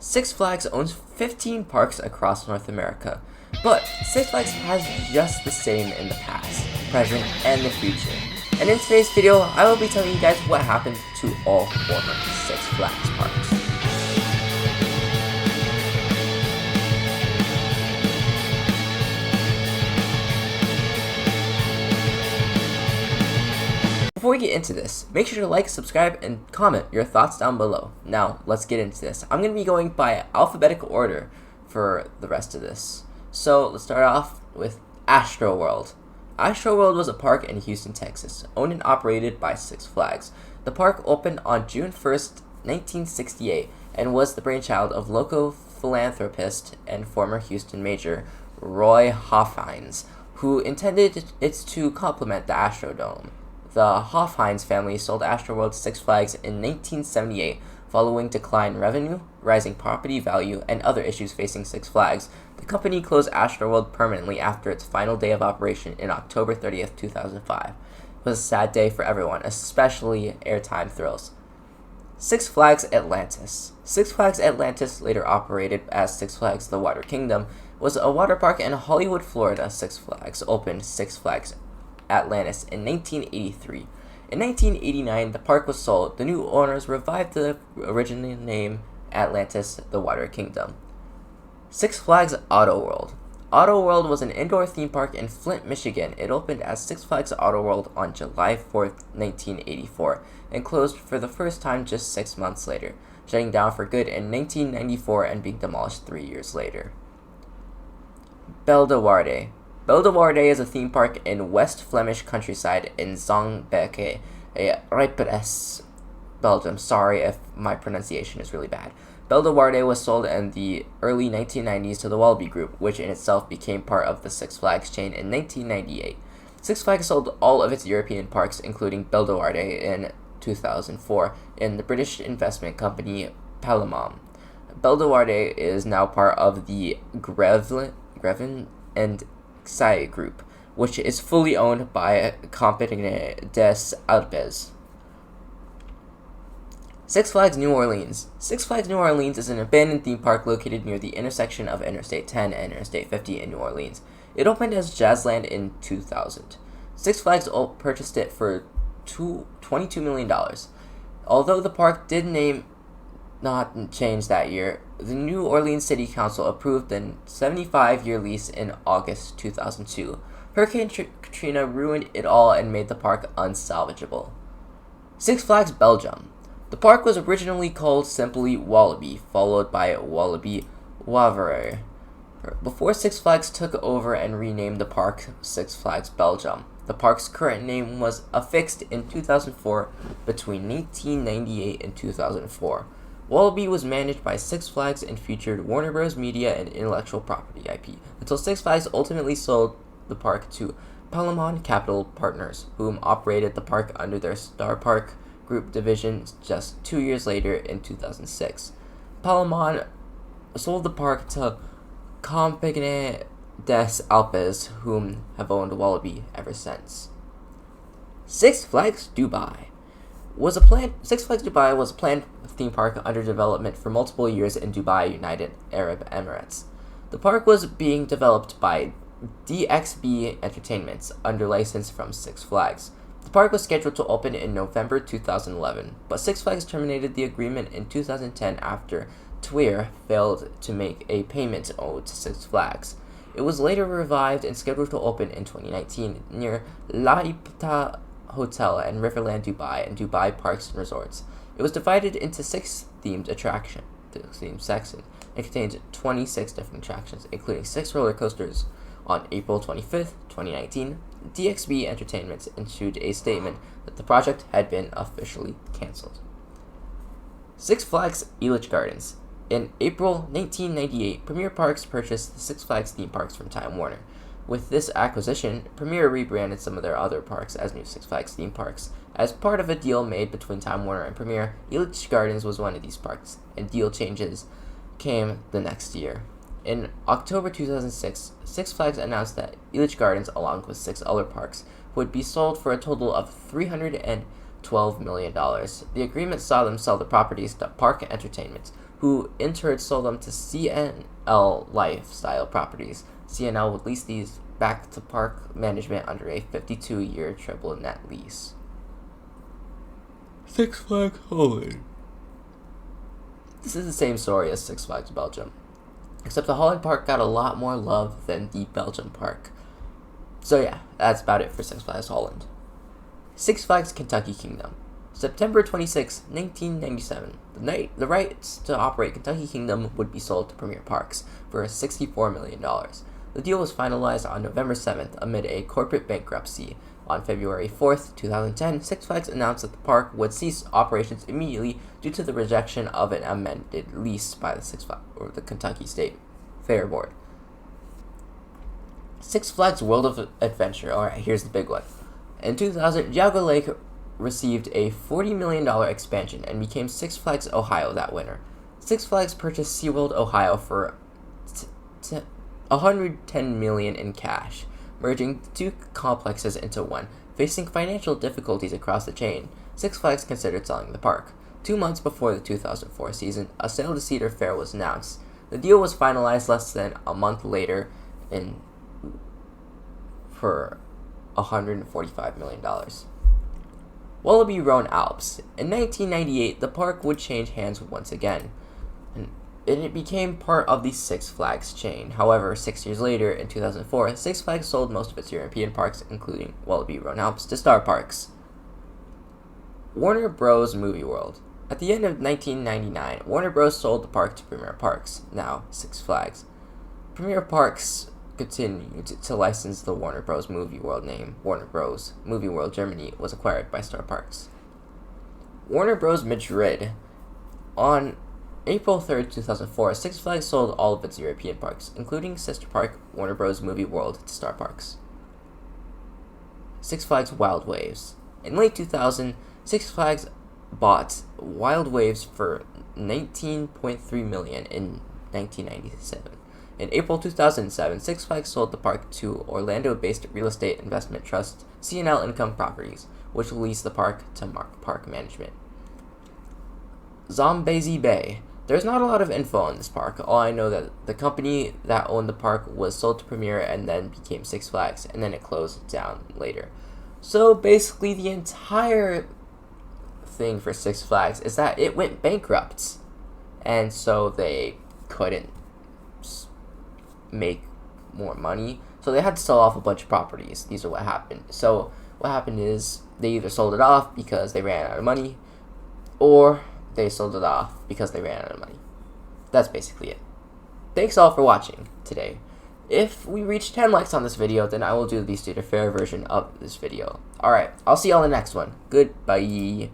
Six Flags owns 15 parks across North America, but Six Flags has just the same in the past, present, and the future. And in today's video, I will be telling you guys what happened to all former Six Flags parks. Before we get into this, make sure to like, subscribe, and comment your thoughts down below. Now, let's get into this. I'm going to be going by alphabetical order for the rest of this. So, let's start off with Astroworld. Astroworld was a park in Houston, Texas, owned and operated by Six Flags. The park opened on June 1st, 1968, and was the brainchild of local philanthropist and former Houston mayor Roy Hoffhines, who intended it to complement the Astrodome. The Hoffhines family sold Astroworld to Six Flags in 1978 following declined revenue, rising property value, and other issues facing Six Flags. The company closed Astroworld permanently after its final day of operation in October 30th, 2005. It was a sad day for everyone, especially airtime thrills. Six Flags Atlantis. Six Flags Atlantis, later operated as Six Flags The Water Kingdom, was a water park in Hollywood, Florida. Six Flags opened Six Flags Atlantis in 1983. In 1989, the park was sold. The new owners revived the original name Atlantis, the Water Kingdom. Six Flags Auto World. Auto World was an indoor theme park in Flint, Michigan. It opened as Six Flags Auto World on July 4th, 1984, and closed for the first time just 6 months later, shutting down for good in 1994 and being demolished 3 years later. Belle de Warde. Belle de Warde is a theme park in West Flemish countryside in Zongbeke, Ypres, Belgium. Sorry if my pronunciation is really bad. Belle de Warde was sold in the early 1990s to the Wallaby Group, which in itself became part of the Six Flags chain in 1998. Six Flags sold all of its European parks, including Belle de Warde, in 2004, in the British investment company Palomar. Belle de Warde is now part of the Greven and Xai Group, which is fully owned by Compagnie des Alpes. Six Flags New Orleans. Six Flags New Orleans is an abandoned theme park located near the intersection of Interstate 10 and Interstate 50 in New Orleans. It opened as Jazzland in 2000. Six Flags purchased it for $22 million. Although the park did not change that year, the New Orleans City Council approved the 75-year lease in August 2002. Hurricane Katrina ruined it all and made the park unsalvageable. Six Flags Belgium. The park was originally called simply Wallaby, followed by Wallaby Wavre, before Six Flags took over and renamed the park Six Flags Belgium. The park's current name was affixed in 2004 between 1998 and 2004. Wallaby was managed by Six Flags and featured Warner Bros. Media and intellectual property IP, until Six Flags ultimately sold the park to Palomar Capital Partners, whom operated the park under their Star Park Group division just 2 years later in 2006. Palomar sold the park to Compagnie des Alpes, whom have owned Wallaby ever since. Six Flags Dubai. Six Flags Dubai was a planned theme park under development for multiple years in Dubai, United Arab Emirates. The park was being developed by DXB Entertainments under license from Six Flags. The park was scheduled to open in November 2011, but Six Flags terminated the agreement in 2010 after TWIR failed to make a payment owed to Six Flags. It was later revived and scheduled to open in 2019 near Laipta Hotel and Riverland Dubai and Dubai Parks and Resorts. It was divided into 6 themed sections and contained 26 different attractions, including 6 roller coasters. On April 25th, 2019, DXB Entertainment issued a statement that the project had been officially canceled. Six Flags Elitch Gardens. In April 1998, Premier Parks purchased the Six Flags theme parks from Time Warner. With this acquisition, Premier rebranded some of their other parks as new Six Flags theme parks. As part of a deal made between Time Warner and Premier, Elitch Gardens was one of these parks, and deal changes came the next year. In October 2006, Six Flags announced that Elitch Gardens, along with 6 other parks, would be sold for a total of $312 million. The agreement saw them sell the properties to Park Entertainment, who in turn sold them to CNL Lifestyle Properties. CNL would lease these back to park management under a 52-year triple net lease. Six Flags Holland. This is the same story as Six Flags Belgium, except the Holland Park got a lot more love than the Belgium Park. So yeah, that's about it for Six Flags Holland. Six Flags Kentucky Kingdom. September 26, 1997, the rights to operate Kentucky Kingdom would be sold to Premier Parks for $64 million. The deal was finalized on November 7th amid a corporate bankruptcy. On February 4th, 2010, Six Flags announced that the park would cease operations immediately due to the rejection of an amended lease by the Kentucky State Fair Board. Six Flags World of Adventure. Alright, here's the big one. In 2000, Geauga Lake received a $40 million expansion and became Six Flags Ohio that winter. Six Flags purchased SeaWorld Ohio for $110 million in cash, merging the two complexes into one. Facing financial difficulties across the chain, Six Flags considered selling the park. 2 months before the 2004 season, a sale to Cedar Fair was announced. The deal was finalized less than a month later for $145 million. Wallaby Rhone Alps. In 1998, the park would change hands once again, and it became part of the Six Flags chain. However, 6 years later, in 2004, Six Flags sold most of its European parks, including Wallaby Rhone Alps, to Star Parks. Warner Bros. Movie World. At the end of 1999, Warner Bros. Sold the park to Premier Parks, now Six Flags. Premier Parks continued to license the Warner Bros. Movie World name. Warner Bros. Movie World Germany was acquired by Star Parks. Warner Bros. Madrid. On April 3rd, 2004, Six Flags sold all of its European parks, including sister park Warner Bros. Movie World to Star Parks. Six Flags Wild Waves. In late 2000, Six Flags bought Wild Waves for $19.3 million in 1997. In April 2007, Six Flags sold the park to Orlando-based real estate investment trust CNL Income Properties, which will lease the park to Park Management. Zambezi Bay. There's not a lot of info on this park. All I know that the company that owned the park was sold to Premier and then became Six Flags, and then it closed down later. So basically the entire thing for Six Flags is that it went bankrupt, and so they couldn't make more money, so they had to sell off a bunch of properties. These are what happened. So what happened is they either sold it off because they ran out of money, or they sold it off because they ran out of money. That's basically it. Thanks all for watching today. If we reach 10 likes on this video, then I will do the Cedar Fair version of this video. Alright, I'll see you all in the next one. Goodbye.